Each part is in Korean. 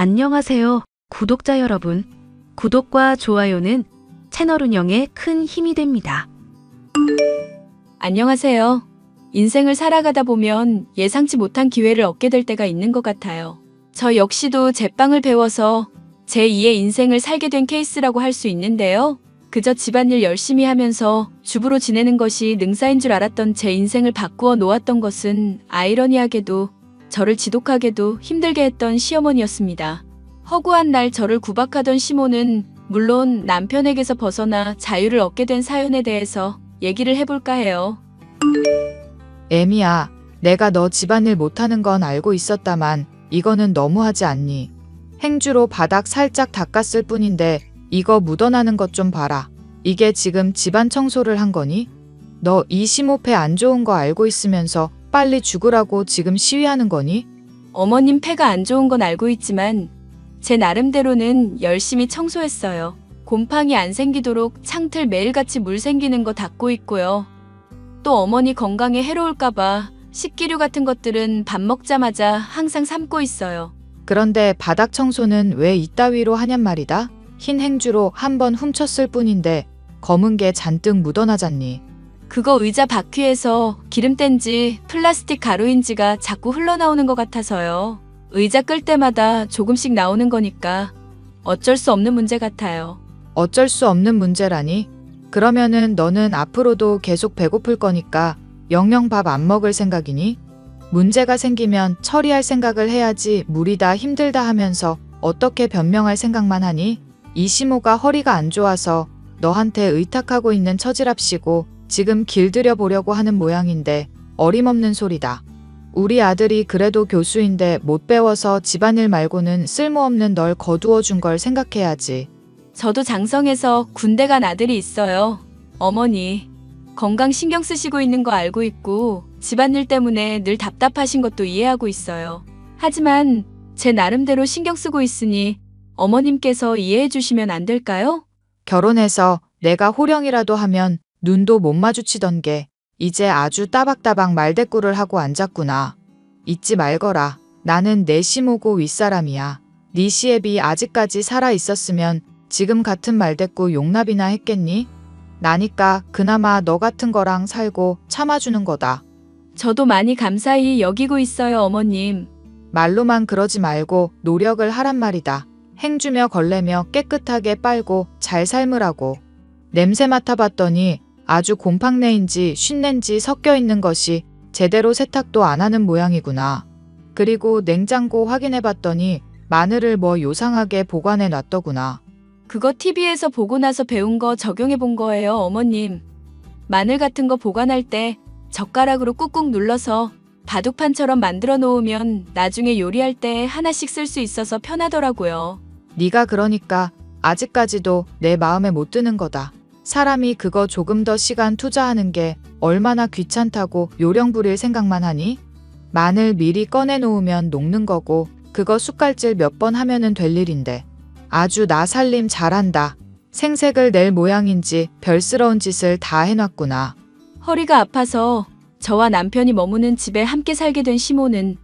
안녕하세요, 구독자 여러분. 구독과 좋아요는 채널 운영에 큰 힘이 됩니다. 안녕하세요. 인생을 살아가다 보면 예상치 못한 기회를 얻게 될 때가 있는 것 같아요. 저 역시도 제빵을 배워서 제2의 인생을 살게 된 케이스라고 할 수 있는데요. 그저 집안일 열심히 하면서 주부로 지내는 것이 능사인 줄 알았던 제 인생을 바꾸어 놓았던 것은 아이러니하게도 저를 지독하게도 힘들게 했던 시어머니였습니다. 허구한 날 저를 구박하던 시모는 물론 남편에게서 벗어나 자유를 얻게 된 사연에 대해서 얘기를 해볼까 해요. 애미야, 내가 너 집안일 못하는 건 알고 있었다만 이거는 너무하지 않니? 행주로 바닥 살짝 닦았을 뿐인데 이거 묻어나는 것 좀 봐라. 이게 지금 집안 청소를 한 거니? 너 이 시모패 안 좋은 거 알고 있으면서 빨리 죽으라고 지금 시위하는 거니? 어머님 폐가 안 좋은 건 알고 있지만 제 나름대로는 열심히 청소했어요. 곰팡이 안 생기도록 창틀 매일같이 물 생기는 거 닦고 있고요. 또 어머니 건강에 해로울까봐 식기류 같은 것들은 밥 먹자마자 항상 삶고 있어요. 그런데 바닥 청소는 왜 이따위로 하냔 말이다? 흰 행주로 한번 훔쳤을 뿐인데 검은 게 잔뜩 묻어나잖니. 그거 의자 바퀴에서 기름 뗀지 플라스틱 가루인지가 자꾸 흘러나오는 것 같아서요. 의자 끌 때마다 조금씩 나오는 거니까 어쩔 수 없는 문제 같아요. 어쩔 수 없는 문제라니? 그러면은 너는 앞으로도 계속 배고플 거니까 영영 밥 안 먹을 생각이니? 문제가 생기면 처리할 생각을 해야지 무리다 힘들다 하면서 어떻게 변명할 생각만 하니? 이 시모가 허리가 안 좋아서 너한테 의탁하고 있는 처지랍시고 지금 길들여 보려고 하는 모양인데 어림없는 소리다. 우리 아들이 그래도 교수인데 못 배워서 집안일 말고는 쓸모없는 널 거두어 준 걸 생각해야지. 저도 장성에서 군대 간 아들이 있어요. 어머니, 건강 신경 쓰시고 있는 거 알고 있고 집안일 때문에 늘 답답하신 것도 이해하고 있어요. 하지만 제 나름대로 신경 쓰고 있으니 어머님께서 이해해 주시면 안 될까요? 결혼해서 내가 호령이라도 하면 눈도 못 마주치던 게 이제 아주 따박따박 말대꾸를 하고 앉았구나. 잊지 말거라. 나는 내 시모고 윗사람이야. 네 시애비 아직까지 살아 있었으면 지금 같은 말대꾸 용납이나 했겠니? 나니까 그나마 너 같은 거랑 살고 참아주는 거다. 저도 많이 감사히 여기고 있어요, 어머님. 말로만 그러지 말고 노력을 하란 말이다. 행주며 걸레며 깨끗하게 빨고 잘 삶으라고. 냄새 맡아봤더니 아주 곰팡내인지 쉰내인지 섞여 있는 것이 제대로 세탁도 안 하는 모양이구나. 그리고 냉장고 확인해봤더니 마늘을 뭐 요상하게 보관해 놨더구나. 그거 TV에서 보고 나서 배운 거 적용해 본 거예요, 어머님. 마늘 같은 거 보관할 때 젓가락으로 꾹꾹 눌러서 바둑판처럼 만들어 놓으면 나중에 요리할 때 하나씩 쓸 수 있어서 편하더라고요. 네가 그러니까 아직까지도 내 마음에 못 드는 거다. 사람이 그거 조금 더 시간 투자하는 게 얼마나 귀찮다고 요령 부릴 생각만 하니? 마늘 미리 꺼내 놓으면 녹는 거고 그거 숟갈질 몇 번 하면은 될 일인데. 아주 나 살림 잘한다. 생색을 낼 모양인지 별스러운 짓을 다 해놨구나. 허리가 아파서 저와 남편이 머무는 집에 함께 살게 된 시모는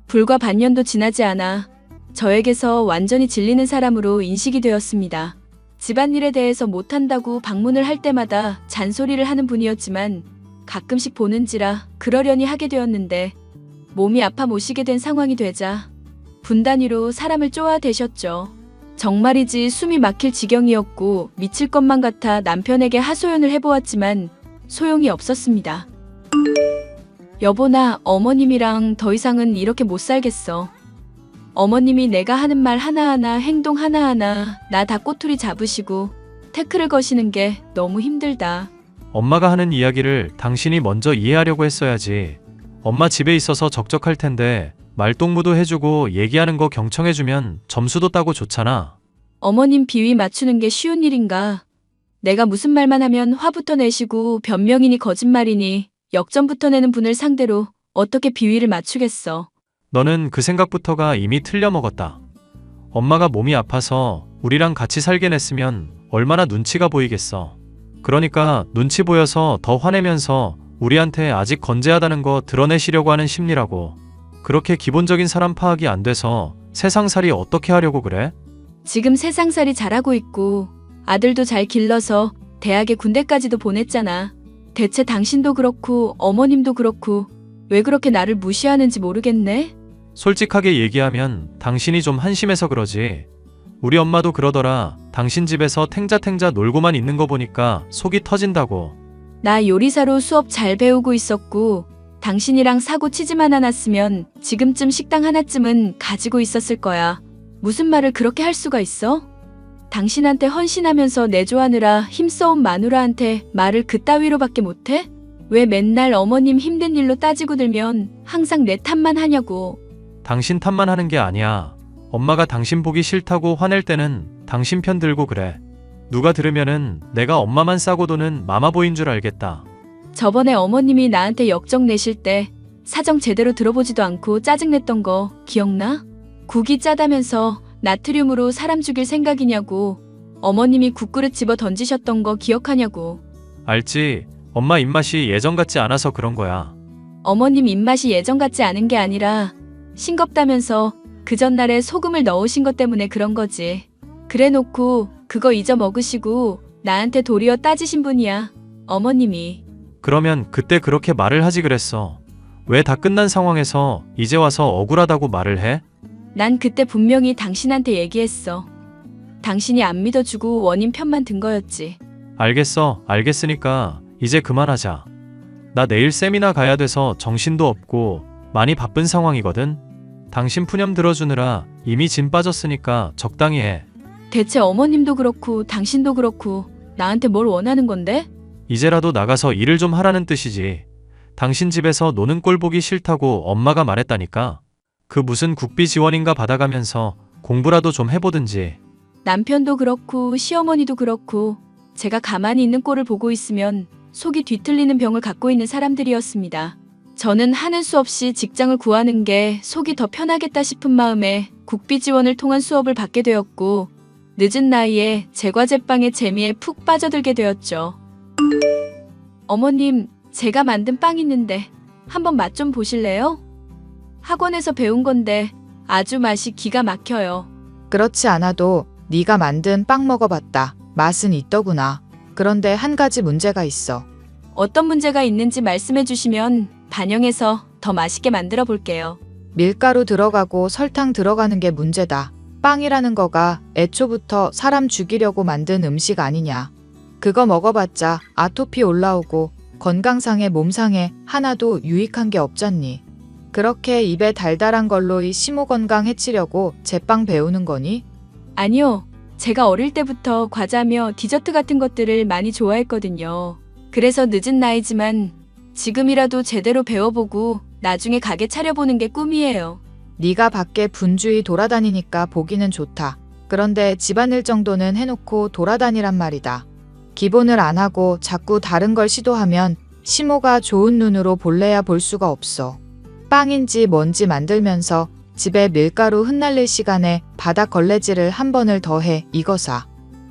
불과 반년도 지나지 않아 저에게서 완전히 질리는 사람으로 인식이 되었습니다. 집안일에 대해서 못한다고 방문을 할 때마다 잔소리를 하는 분이었지만 가끔씩 보는지라 그러려니 하게 되었는데 몸이 아파 모시게 된 상황이 되자 분단위로 사람을 쪼아대셨죠. 정말이지 숨이 막힐 지경이었고 미칠 것만 같아 남편에게 하소연을 해보았지만 소용이 없었습니다. 여보나 어머님이랑 더 이상은 이렇게 못 살겠어. 어머님이 내가 하는 말 하나하나 행동 하나하나 나 다 꼬투리 잡으시고 태클을 거시는 게 너무 힘들다. 엄마가 하는 이야기를 당신이 먼저 이해하려고 했어야지. 엄마 집에 있어서 적적할 텐데 말동무도 해주고 얘기하는 거 경청해주면 점수도 따고 좋잖아. 어머님 비위 맞추는 게 쉬운 일인가. 내가 무슨 말만 하면 화부터 내시고 변명이니 거짓말이니 역전부터 내는 분을 상대로 어떻게 비위를 맞추겠어. 너는 그 생각부터가 이미 틀려먹었다. 엄마가 몸이 아파서 우리랑 같이 살게 냈으면 얼마나 눈치가 보이겠어. 그러니까 눈치 보여서 더 화내면서 우리한테 아직 건재하다는 거 드러내시려고 하는 심리라고. 그렇게 기본적인 사람 파악이 안 돼서 세상살이 어떻게 하려고 그래? 지금 세상살이 잘하고 있고 아들도 잘 길러서 대학에 군대까지도 보냈잖아. 대체 당신도 그렇고 어머님도 그렇고 왜 그렇게 나를 무시하는지 모르겠네? 솔직하게 얘기하면 당신이 좀 한심해서 그러지. 우리 엄마도 그러더라. 당신 집에서 탱자탱자 놀고만 있는 거 보니까 속이 터진다고. 나 요리사로 수업 잘 배우고 있었고 당신이랑 사고 치지만 않았으면 지금쯤 식당 하나쯤은 가지고 있었을 거야. 무슨 말을 그렇게 할 수가 있어? 당신한테 헌신하면서 내조하느라 힘써온 마누라한테 말을 그따위로밖에 못해? 왜 맨날 어머님 힘든 일로 따지고 들면 항상 내 탓만 하냐고. 당신 탓만 하는 게 아니야. 엄마가 당신 보기 싫다고 화낼 때는 당신 편 들고 그래. 누가 들으면은 내가 엄마만 싸고 도는 마마보인 줄 알겠다. 저번에 어머님이 나한테 역정 내실 때 사정 제대로 들어보지도 않고 짜증냈던 거 기억나? 국이 짜다면서 나트륨으로 사람 죽일 생각이냐고. 어머님이 국그릇 집어 던지셨던 거 기억하냐고. 알지. 엄마 입맛이 예전 같지 않아서 그런 거야. 어머님 입맛이 예전 같지 않은 게 아니라 싱겁다면서 그 전날에 소금을 넣으신 것 때문에 그런 거지. 그래 놓고 그거 잊어먹으시고 나한테 도리어 따지신 분이야. 어머님이. 그러면 그때 그렇게 말을 하지 그랬어. 왜 다 끝난 상황에서 이제 와서 억울하다고 말을 해? 난 그때 분명히 당신한테 얘기했어. 당신이 안 믿어주고 원인 편만 든 거였지. 알겠어. 알겠으니까 이제 그만하자. 나 내일 세미나 가야 돼서 정신도 없고 많이 바쁜 상황이거든. 당신 푸념 들어주느라 이미 진 빠졌으니까 적당히 해. 대체 어머님도 그렇고 당신도 그렇고 나한테 뭘 원하는 건데? 이제라도 나가서 일을 좀 하라는 뜻이지. 당신 집에서 노는 꼴 보기 싫다고 엄마가 말했다니까. 그 무슨 국비 지원인가 받아가면서 공부라도 좀 해보든지. 남편도 그렇고 시어머니도 그렇고 제가 가만히 있는 꼴을 보고 있으면 속이 뒤틀리는 병을 갖고 있는 사람들이었습니다. 저는 하는 수 없이 직장을 구하는 게 속이 더 편하겠다 싶은 마음에 국비 지원을 통한 수업을 받게 되었고 늦은 나이에 제과제빵의 재미에 푹 빠져들게 되었죠. 어머님, 제가 만든 빵 있는데 한번 맛 좀 보실래요? 학원에서 배운 건데 아주 맛이 기가 막혀요. 그렇지 않아도 네가 만든 빵 먹어봤다. 맛은 있더구나. 그런데 한 가지 문제가 있어. 어떤 문제가 있는지 말씀해 주시면 반영해서 더 맛있게 만들어 볼게요. 밀가루 들어가고 설탕 들어가는 게 문제다. 빵이라는 거가 애초부터 사람 죽이려고 만든 음식 아니냐. 그거 먹어봤자 아토피 올라오고 건강상에 몸상에 하나도 유익한 게 없잖니. 그렇게 입에 달달한 걸로 이 심호 건강 해치려고 제빵 배우는 거니? 아니요. 제가 어릴 때부터 과자며 디저트 같은 것들을 많이 좋아했거든요. 그래서 늦은 나이지만 지금이라도 제대로 배워보고 나중에 가게 차려보는 게 꿈이에요. 네가 밖에 분주히 돌아다니니까 보기는 좋다. 그런데 집안일 정도는 해놓고 돌아다니란 말이다. 기본을 안 하고 자꾸 다른 걸 시도하면 심호가 좋은 눈으로 볼래야 볼 수가 없어. 빵인지 뭔지 만들면서 집에 밀가루 흩날릴 시간에 바닥 걸레질을 한 번을 더 해. 이거사.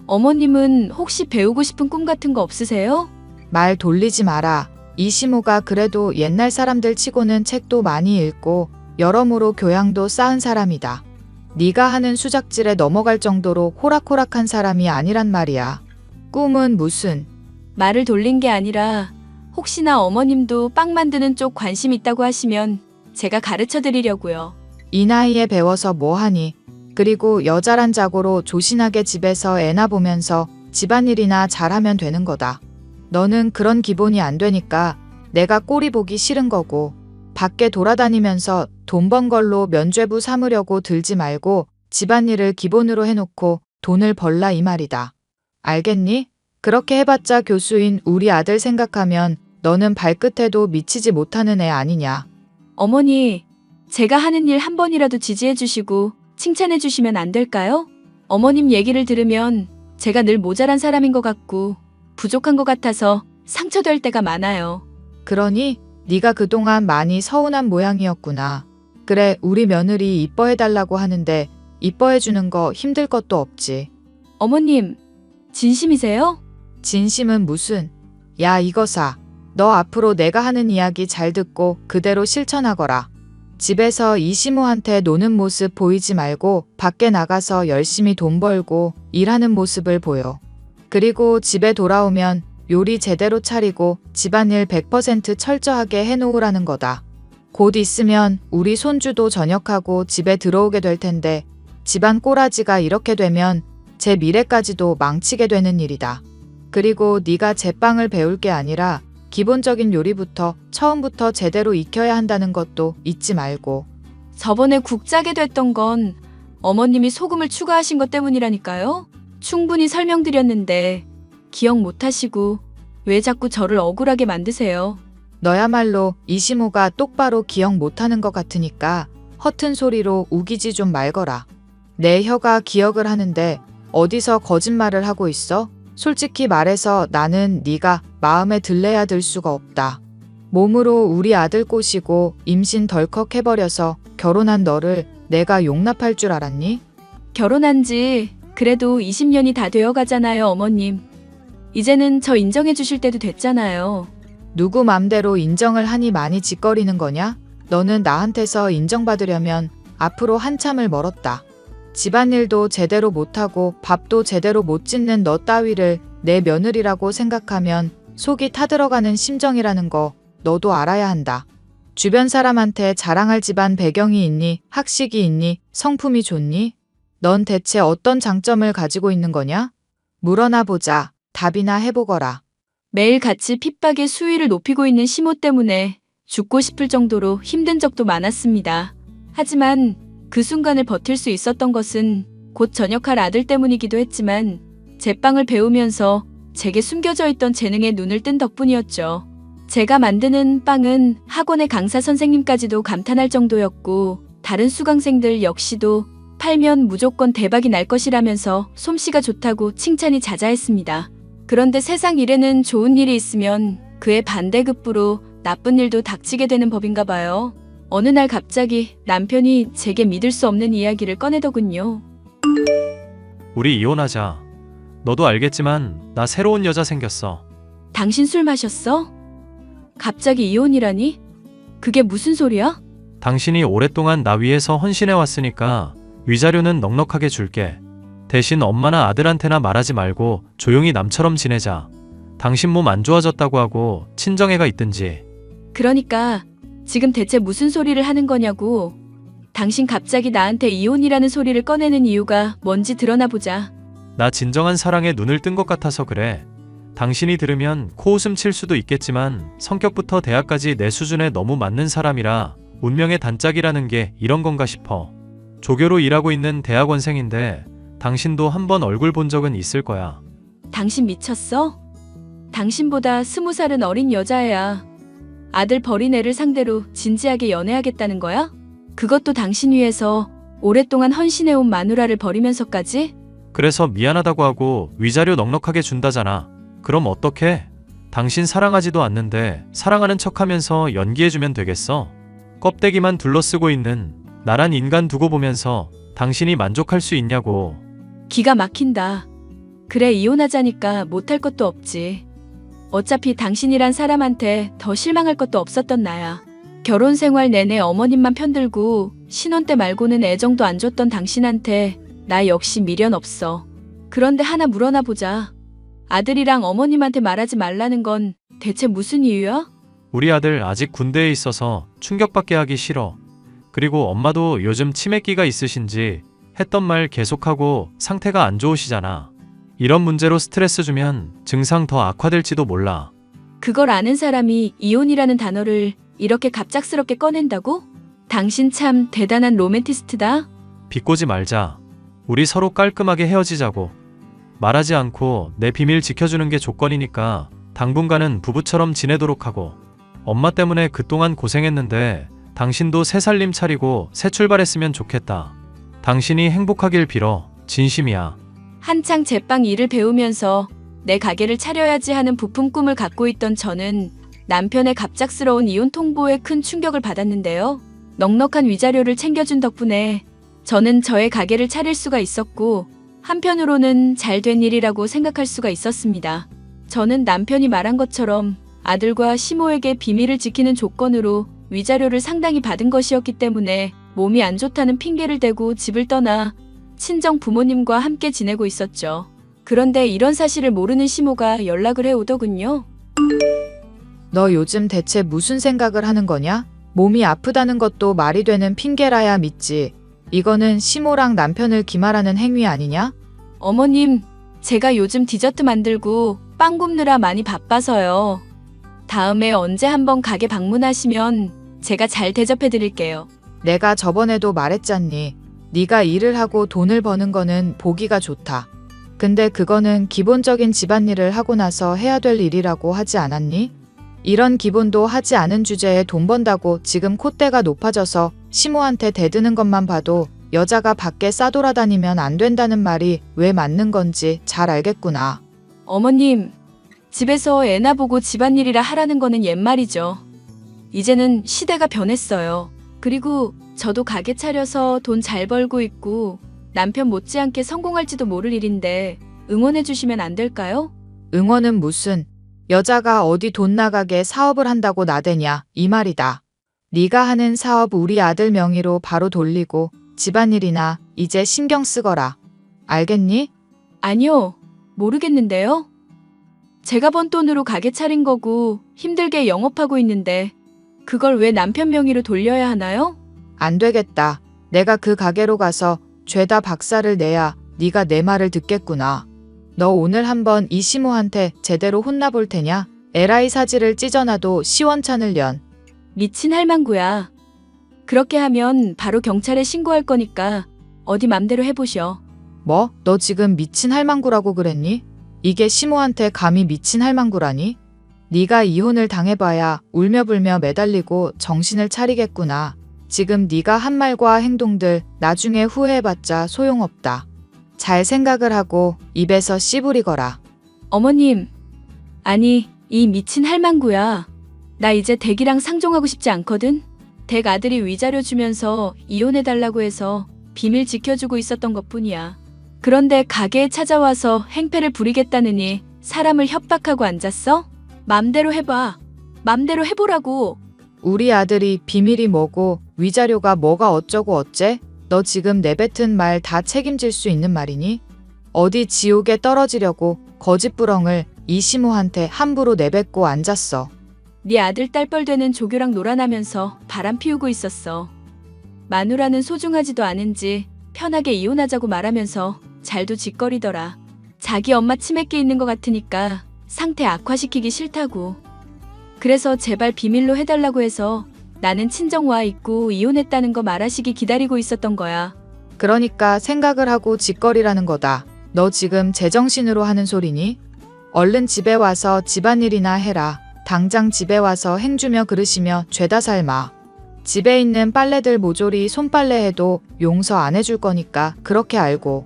어머님은 혹시 배우고 싶은 꿈 같은 거 없으세요? 말 돌리지 마라. 이 심호가 그래도 옛날 사람들 치고는 책도 많이 읽고 여러모로 교양도 쌓은 사람이다. 네가 하는 수작질에 넘어갈 정도로 호락호락한 사람이 아니란 말이야. 꿈은 무슨? 말을 돌린 게 아니라 혹시나 어머님도 빵 만드는 쪽 관심 있다고 하시면 제가 가르쳐 드리려고요. 이 나이에 배워서 뭐하니? 그리고 여자란 자고로 조신하게 집에서 애나 보면서 집안일이나 잘하면 되는 거다. 너는 그런 기본이 안 되니까 내가 꼴이 보기 싫은 거고 밖에 돌아다니면서 돈 번 걸로 면죄부 삼으려고 들지 말고 집안일을 기본으로 해놓고 돈을 벌라 이 말이다. 알겠니? 그렇게 해봤자 교수인 우리 아들 생각하면 너는 발끝에도 미치지 못하는 애 아니냐. 어머니, 제가 하는 일 한 번이라도 지지해 주시고 칭찬해 주시면 안 될까요? 어머님 얘기를 들으면 제가 늘 모자란 사람인 것 같고 부족한 것 같아서 상처될 때가 많아요. 그러니 네가 그동안 많이 서운한 모양이었구나. 그래, 우리 며느리 이뻐해달라고 하는데 이뻐해주는 거 힘들 것도 없지. 어머님, 진심이세요? 진심은 무슨? 야, 이거사. 너 앞으로 내가 하는 이야기 잘 듣고 그대로 실천하거라. 집에서 이시모한테 노는 모습 보이지 말고 밖에 나가서 열심히 돈 벌고 일하는 모습을 보여. 그리고 집에 돌아오면 요리 제대로 차리고 집안일 100% 철저하게 해놓으라는 거다. 곧 있으면 우리 손주도 전역하고 집에 들어오게 될 텐데 집안 꼬라지가 이렇게 되면 제 미래까지도 망치게 되는 일이다. 그리고 네가 제빵을 배울 게 아니라 기본적인 요리부터 처음부터 제대로 익혀야 한다는 것도 잊지 말고. 저번에 국 짜게 됐던 건 어머님이 소금을 추가하신 것 때문이라니까요. 충분히 설명드렸는데 기억 못하시고 왜 자꾸 저를 억울하게 만드세요. 너야말로 이시모가 똑바로 기억 못하는 것 같으니까 허튼 소리로 우기지 좀 말거라. 내 혀가 기억을 하는데 어디서 거짓말을 하고 있어? 솔직히 말해서 나는 네가 마음에 들래야 들 수가 없다. 몸으로 우리 아들 꼬시고 임신 덜컥 해버려서 결혼한 너를 내가 용납할 줄 알았니? 결혼한 지 그래도 20년이 다 되어 가잖아요, 어머님. 이제는 저 인정해 주실 때도 됐잖아요. 누구 맘대로 인정을 하니 많이 짓거리는 거냐? 너는 나한테서 인정받으려면 앞으로 한참을 멀었다. 집안일도 제대로 못하고 밥도 제대로 못 짓는 너 따위를 내 며느리라고 생각하면 속이 타들어가는 심정이라는 거 너도 알아야 한다. 주변 사람한테 자랑할 집안 배경이 있니? 학식이 있니? 성품이 좋니? 넌 대체 어떤 장점을 가지고 있는 거냐? 물어나 보자. 답이나 해보거라. 매일 같이 핍박의 수위를 높이고 있는 시모 때문에 죽고 싶을 정도로 힘든 적도 많았습니다. 하지만 그 순간을 버틸 수 있었던 것은 곧 전역할 아들 때문이기도 했지만 제빵을 배우면서 제게 숨겨져 있던 재능에 눈을 뜬 덕분이었죠. 제가 만드는 빵은 학원의 강사 선생님까지도 감탄할 정도였고 다른 수강생들 역시도 팔면 무조건 대박이 날 것이라면서 솜씨가 좋다고 칭찬이 자자했습니다. 그런데 세상 일에는 좋은 일이 있으면 그의 반대급부로 나쁜 일도 닥치게 되는 법인가 봐요. 어느 날 갑자기 남편이 제게 믿을 수 없는 이야기를 꺼내더군요. 우리 이혼하자. 너도 알겠지만 나 새로운 여자 생겼어. 당신 술 마셨어? 갑자기 이혼이라니? 그게 무슨 소리야? 당신이 오랫동안 나 위해서 헌신해 왔으니까 위자료는 넉넉하게 줄게. 대신 엄마나 아들한테나 말하지 말고 조용히 남처럼 지내자. 당신 몸 안 좋아졌다고 하고 친정애가 있든지. 그러니까 지금 대체 무슨 소리를 하는 거냐고. 당신 갑자기 나한테 이혼이라는 소리를 꺼내는 이유가 뭔지 드러나 보자. 나 진정한 사랑에 눈을 뜬 것 같아서 그래. 당신이 들으면 코웃음 칠 수도 있겠지만 성격부터 대학까지 내 수준에 너무 맞는 사람이라 운명의 단짝이라는 게 이런 건가 싶어. 조교로 일하고 있는 대학원생인데 당신도 한번 얼굴 본 적은 있을 거야. 당신 미쳤어? 당신보다 20살은 어린 여자애야. 아들 버린 애를 상대로 진지하게 연애하겠다는 거야? 그것도 당신 위해서 오랫동안 헌신해온 마누라를 버리면서까지? 그래서 미안하다고 하고 위자료 넉넉하게 준다잖아. 그럼 어떡해? 당신 사랑하지도 않는데 사랑하는 척하면서 연기해주면 되겠어? 껍데기만 둘러쓰고 있는 나란 인간 두고 보면서 당신이 만족할 수 있냐고. 기가 막힌다. 그래, 이혼하자니까 못할 것도 없지. 어차피 당신이란 사람한테 더 실망할 것도 없었던 나야. 결혼 생활 내내 어머님만 편들고 신혼 때 말고는 애정도 안 줬던 당신한테 나 역시 미련 없어. 그런데 하나 물어나 보자. 아들이랑 어머님한테 말하지 말라는 건 대체 무슨 이유야? 우리 아들 아직 군대에 있어서 충격받게 하기 싫어. 그리고 엄마도 요즘 치매기가 있으신지 했던 말 계속하고 상태가 안 좋으시잖아. 이런 문제로 스트레스 주면 증상 더 악화될지도 몰라. 그걸 아는 사람이 이혼이라는 단어를 이렇게 갑작스럽게 꺼낸다고? 당신 참 대단한 로맨티스트다. 비꼬지 말자. 우리 서로 깔끔하게 헤어지자고. 말하지 않고 내 비밀 지켜주는 게 조건이니까 당분간은 부부처럼 지내도록 하고. 엄마 때문에 그동안 고생했는데 당신도 새 살림 차리고 새 출발했으면 좋겠다. 당신이 행복하길 빌어. 진심이야. 한창 제빵 일을 배우면서 내 가게를 차려야지 하는 부품 꿈을 갖고 있던 저는 남편의 갑작스러운 이혼 통보에 큰 충격을 받았는데요. 넉넉한 위자료를 챙겨준 덕분에 저는 저의 가게를 차릴 수가 있었고 한편으로는 잘 된 일이라고 생각할 수가 있었습니다. 저는 남편이 말한 것처럼 아들과 시모에게 비밀을 지키는 조건으로 위자료를 상당히 받은 것이었기 때문에 몸이 안 좋다는 핑계를 대고 집을 떠나 친정 부모님과 함께 지내고 있었죠. 그런데 이런 사실을 모르는 시모가 연락을 해오더군요. 너 요즘 대체 무슨 생각을 하는 거냐? 몸이 아프다는 것도 말이 되는 핑계라야 믿지. 이거는 시모랑 남편을 기말하는 행위 아니냐? 어머님, 제가 요즘 디저트 만들고 빵 굽느라 많이 바빠서요. 다음에 언제 한번 가게 방문하시면 제가 잘 대접해 드릴게요. 내가 저번에도 말했잖니. 네가 일을 하고 돈을 버는 거는 보기가 좋다. 근데 그거는 기본적인 집안일을 하고 나서 해야 될 일이라고 하지 않았니? 이런 기본도 하지 않은 주제에 돈 번다고 지금 콧대가 높아져서 시모한테 대드는 것만 봐도 여자가 밖에 싸돌아다니면 안 된다는 말이 왜 맞는 건지 잘 알겠구나. 어머님, 집에서 애나 보고 집안일이라 하라는 거는 옛말이죠. 이제는 시대가 변했어요. 그리고 저도 가게 차려서 돈 잘 벌고 있고 남편 못지않게 성공할지도 모를 일인데 응원해 주시면 안 될까요? 응원은 무슨, 여자가 어디 돈 나가게 사업을 한다고 나대냐 이 말이다. 네가 하는 사업 우리 아들 명의로 바로 돌리고 집안일이나 이제 신경 쓰거라. 알겠니? 아니요, 모르겠는데요. 제가 번 돈으로 가게 차린 거고 힘들게 영업하고 있는데 그걸 왜 남편 명의로 돌려야 하나요? 안 되겠다. 내가 그 가게로 가서 죄다 박살을 내야 네가 내 말을 듣겠구나. 너 오늘 한번 이 시모한테 제대로 혼나볼 테냐? 에라이 사지를 찢어놔도 시원찮을 련. 미친 할망구야. 그렇게 하면 바로 경찰에 신고할 거니까 어디 맘대로 해보셔. 뭐? 너 지금 미친 할망구라고 그랬니? 이게 시모한테 감히 미친 할망구라니? 네가 이혼을 당해봐야 울며불며 매달리고 정신을 차리겠구나. 지금 네가 한 말과 행동들 나중에 후회해봤자 소용없다. 잘 생각을 하고 입에서 씨부리거라. 어머님, 아니 이 미친 할망구야. 나 이제 댁이랑 상종하고 싶지 않거든. 댁 아들이 위자료 주면서 이혼해달라고 해서 비밀 지켜주고 있었던 것뿐이야. 그런데 가게에 찾아와서 행패를 부리겠다느니 사람을 협박하고 앉았어? 맘대로 해봐. 맘대로 해보라고. 우리 아들이 비밀이 뭐고 위자료가 뭐가 어쩌고 어째? 너 지금 내뱉은 말 다 책임질 수 있는 말이니? 어디 지옥에 떨어지려고 거짓부렁을 이 시모한테 함부로 내뱉고 앉았어. 네 아들 딸뻘 되는 조교랑 놀아나면서 바람 피우고 있었어. 마누라는 소중하지도 않은지 편하게 이혼하자고 말하면서 잘도 짓거리더라. 자기 엄마 치맥기 있는 것 같으니까 상태 악화시키기 싫다고. 그래서 제발 비밀로 해달라고 해서 나는 친정 와 있고 이혼했다는 거 말하시기 기다리고 있었던 거야. 그러니까 생각을 하고 짓거리라는 거다. 너 지금 제정신으로 하는 소리니? 얼른 집에 와서 집안일이나 해라. 당장 집에 와서 행주며 그릇이며 죄다 삶아. 집에 있는 빨래들 모조리 손빨래 해도 용서 안 해줄 거니까 그렇게 알고.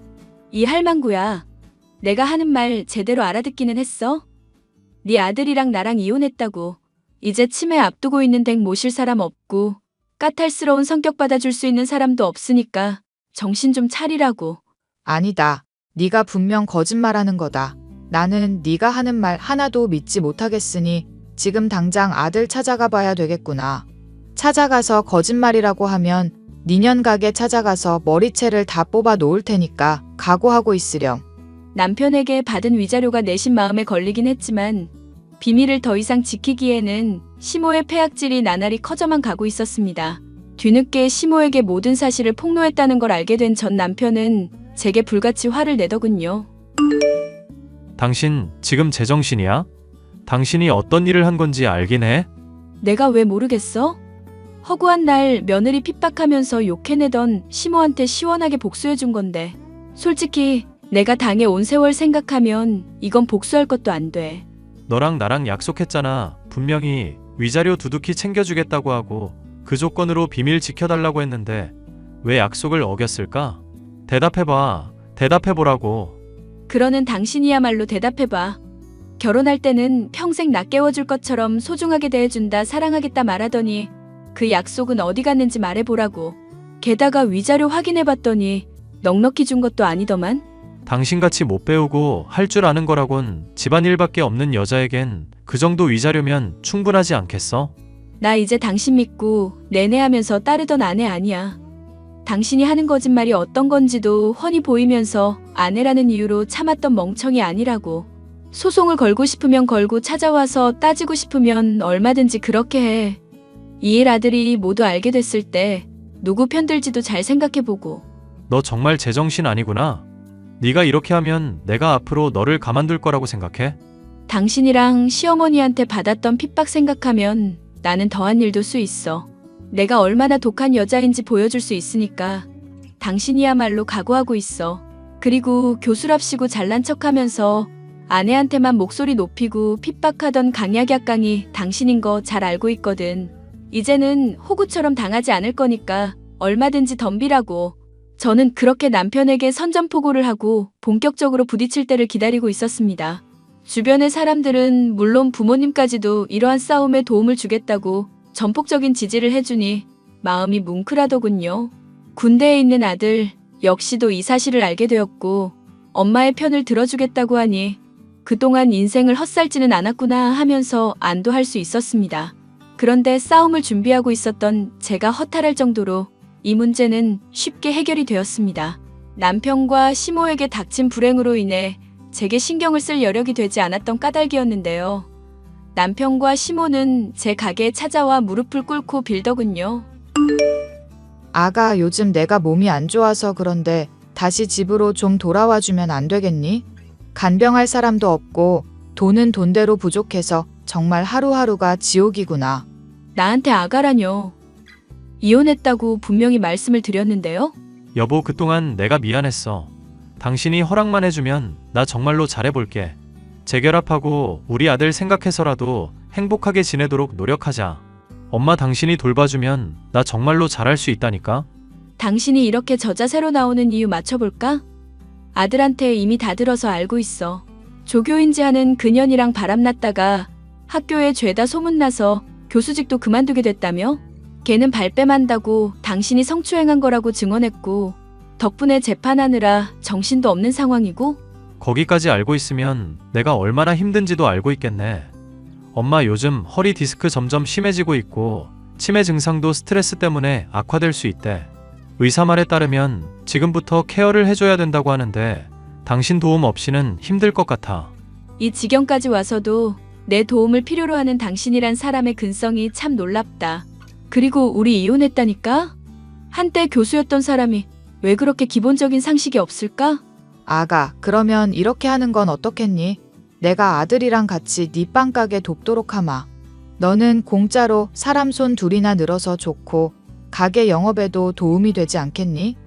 이 할망구야. 내가 하는 말 제대로 알아듣기는 했어? 네 아들이랑 나랑 이혼했다고. 이제 치매 앞두고 있는 댁 모실 사람 없고 까탈스러운 성격 받아줄 수 있는 사람도 없으니까 정신 좀 차리라고. 아니다. 네가 분명 거짓말하는 거다. 나는 네가 하는 말 하나도 믿지 못하겠으니 지금 당장 아들 찾아가 봐야 되겠구나. 찾아가서 거짓말이라고 하면 니년 가게 찾아가서 머리채를 다 뽑아 놓을 테니까 각오하고 있으렴. 남편에게 받은 위자료가 내심 마음에 걸리긴 했지만 비밀을 더 이상 지키기에는 시모의 폐악질이 나날이 커져만 가고 있었습니다. 뒤늦게 시모에게 모든 사실을 폭로했다는 걸 알게 된 전 남편은 제게 불같이 화를 내더군요. 당신 지금 제정신이야? 당신이 어떤 일을 한 건지 알긴 해? 내가 왜 모르겠어? 허구한 날 며느리 핍박하면서 욕해내던 시모한테 시원하게 복수해준 건데 솔직히 내가 당해온 세월 생각하면 이건 복수할 것도 안 돼. 너랑 나랑 약속했잖아. 분명히 위자료 두둑히 챙겨주겠다고 하고 그 조건으로 비밀 지켜달라고 했는데 왜 약속을 어겼을까? 대답해봐. 대답해보라고. 그러는 당신이야말로 대답해봐. 결혼할 때는 평생 나 깨워줄 것처럼 소중하게 대해준다, 사랑하겠다 말하더니 그 약속은 어디 갔는지 말해보라고. 게다가 위자료 확인해봤더니 넉넉히 준 것도 아니더만. 당신같이 못 배우고 할 줄 아는 거라곤 집안일밖에 없는 여자에겐 그 정도 위자료면 충분하지 않겠어? 나 이제 당신 믿고 내내하면서 따르던 아내 아니야. 당신이 하는 거짓말이 어떤 건지도 훤히 보이면서 아내라는 이유로 참았던 멍청이 아니라고. 소송을 걸고 싶으면 걸고 찾아와서 따지고 싶으면 얼마든지 그렇게 해. 이 일 아들이 모두 알게 됐을 때 누구 편들지도 잘 생각해보고. 너 정말 제정신 아니구나. 네가 이렇게 하면 내가 앞으로 너를 가만둘 거라고 생각해? 당신이랑 시어머니한테 받았던 핍박 생각하면 나는 더한 일도 수 있어. 내가 얼마나 독한 여자인지 보여줄 수 있으니까 당신이야말로 각오하고 있어. 그리고 교수랍시고 잘난 척하면서 아내한테만 목소리 높이고 핍박하던 강약약강이 당신인 거 잘 알고 있거든. 이제는 호구처럼 당하지 않을 거니까 얼마든지 덤비라고. 저는 그렇게 남편에게 선전포고를 하고 본격적으로 부딪힐 때를 기다리고 있었습니다. 주변의 사람들은 물론 부모님까지도 이러한 싸움에 도움을 주겠다고 전폭적인 지지를 해주니 마음이 뭉클하더군요. 군대에 있는 아들 역시도 이 사실을 알게 되었고 엄마의 편을 들어주겠다고 하니 그동안 인생을 헛살지는 않았구나 하면서 안도할 수 있었습니다. 그런데 싸움을 준비하고 있었던 제가 허탈할 정도로 이 문제는 쉽게 해결이 되었습니다. 남편과 시모에게 닥친 불행으로 인해 제게 신경을 쓸 여력이 되지 않았던 까닭이었는데요. 남편과 시모는 제 가게에 찾아와 무릎을 꿇고 빌더군요. 아가, 요즘 내가 몸이 안 좋아서 그런데 다시 집으로 좀 돌아와 주면 안 되겠니? 간병할 사람도 없고 돈은 돈대로 부족해서 정말 하루하루가 지옥이구나. 나한테 아가라뇨. 이혼했다고 분명히 말씀을 드렸는데요. 여보, 그동안 내가 미안했어. 당신이 허락만 해주면 나 정말로 잘해볼게. 재결합하고 우리 아들 생각해서라도 행복하게 지내도록 노력하자. 엄마 당신이 돌봐주면 나 정말로 잘할 수 있다니까? 당신이 이렇게 저자세로 나오는 이유 맞춰볼까? 아들한테 이미 다 들어서 알고 있어. 조교인지 하는 그년이랑 바람났다가 학교에 죄다 소문나서 교수직도 그만두게 됐다며? 걔는 발뺌한다고 당신이 성추행한 거라고 증언했고 덕분에 재판하느라 정신도 없는 상황이고. 거기까지 알고 있으면 내가 얼마나 힘든지도 알고 있겠네. 엄마 요즘 허리 디스크 점점 심해지고 있고 치매 증상도 스트레스 때문에 악화될 수 있대. 의사 말에 따르면 지금부터 케어를 해줘야 된다고 하는데 당신 도움 없이는 힘들 것 같아. 이 지경까지 와서도 내 도움을 필요로 하는 당신이란 사람의 근성이 참 놀랍다. 그리고 우리 이혼했다니까? 한때 교수였던 사람이 왜 그렇게 기본적인 상식이 없을까? 아가, 그러면 이렇게 하는 건 어떻겠니? 내가 아들이랑 같이 네 빵가게 돕도록 하마. 너는 공짜로 사람 손 둘이나 늘어서 좋고 가게 영업에도 도움이 되지 않겠니?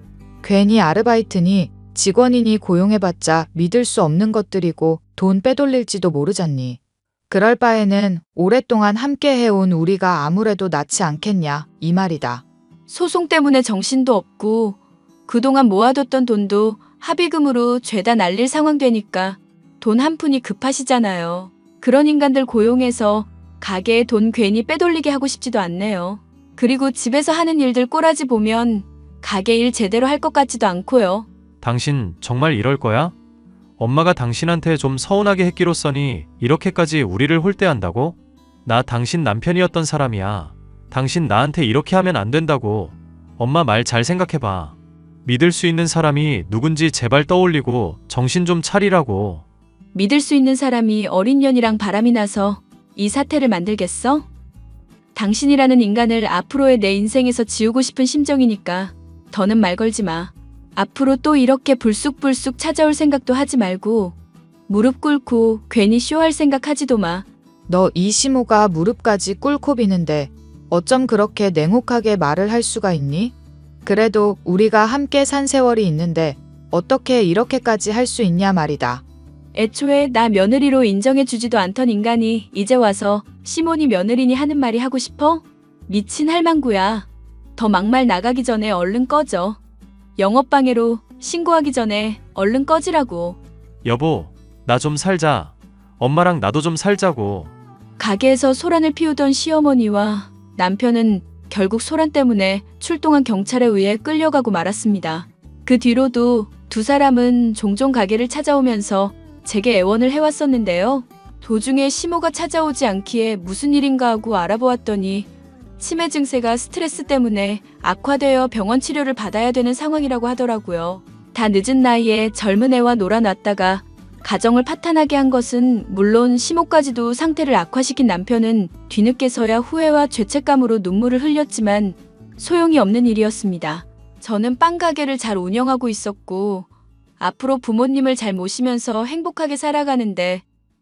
괜히 아르바이트니 직원이니 고용해봤자 믿을 수 없는 것들이고 돈 빼돌릴지도 모르잖니. 그럴 바에는 오랫동안 함께 해온 우리가 아무래도 낫지 않겠냐, 이 말이다. 소송 때문에 정신도 없고 그동안 모아뒀던 돈도 합의금으로 죄다 날릴 상황 되니까 돈 한 푼이 급하시잖아요. 그런 인간들 고용해서 가게에 돈 괜히 빼돌리게 하고 싶지도 않네요. 그리고 집에서 하는 일들 꼬라지 보면 가게 일 제대로 할 것 같지도 않고요. 당신 정말 이럴 거야? 엄마가 당신한테 좀 서운하게 했기로써니 이렇게까지 우리를 홀대한다고? 나 당신 남편이었던 사람이야. 당신 나한테 이렇게 하면 안 된다고. 엄마 말 잘 생각해봐. 믿을 수 있는 사람이 누군지 제발 떠올리고 정신 좀 차리라고. 믿을 수 있는 사람이 어린 년이랑 바람이 나서 이 사태를 만들겠어? 당신이라는 인간을 앞으로의 내 인생에서 지우고 싶은 심정이니까 더는 말 걸지 마. 앞으로 또 이렇게 불쑥불쑥 찾아올 생각도 하지 말고 무릎 꿇고 괜히 쇼할 생각 하지도 마. 너 이 시모가 무릎까지 꿇고 비는데 어쩜 그렇게 냉혹하게 말을 할 수가 있니? 그래도 우리가 함께 산 세월이 있는데 어떻게 이렇게까지 할 수 있냐 말이다. 애초에 나 며느리로 인정해주지도 않던 인간이 이제 와서 시몬이 며느리니 하는 말이 하고 싶어? 미친 할망구야. 더 막말 나가기 전에 얼른 꺼져. 영업방해로 신고하기 전에 얼른 꺼지라고. 여보, 나 좀 살자. 엄마랑 나도 좀 살자고. 가게에서 소란을 피우던 시어머니와 남편은 결국 소란 때문에 출동한 경찰에 의해 끌려가고 말았습니다. 그 뒤로도 두 사람은 종종 가게를 찾아오면서 제게 애원을 해왔었는데요. 도중에 시모가 찾아오지 않기에 무슨 일인가 하고 알아보았더니 치매 증세가 스트레스 때문에 악화되어 병원 치료를 받아야 되는 상황이라고 하더라고요. 다 늦은 나이에 젊은 애와 놀아놨다가 가정을 파탄하게 한 것은 물론 시모까지도 상태를 악화시킨 남편은 뒤늦게서야 후회와 죄책감으로 눈물을 흘렸지만 소용이 없는 일이었습니다. 저는 빵 가게를 잘 운영하고 있었고 앞으로 부모님을 잘 모시면서 행복하게 살아가는데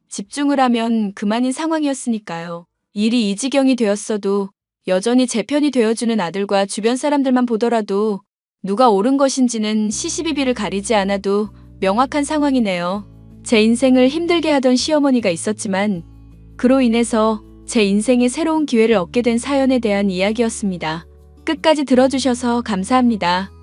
집중을 하면 그만인 상황이었으니까요. 일이 이 지경이 되었어도 여전히 제 편이 되어주는 아들과 주변 사람들만 보더라도 누가 옳은 것인지는 시시비비를 가리지 않아도 명확한 상황이네요. 제 인생을 힘들게 하던 시어머니가 있었지만 그로 인해서 제 인생에 새로운 기회를 얻게 된 사연에 대한 이야기였습니다. 끝까지 들어주셔서 감사합니다.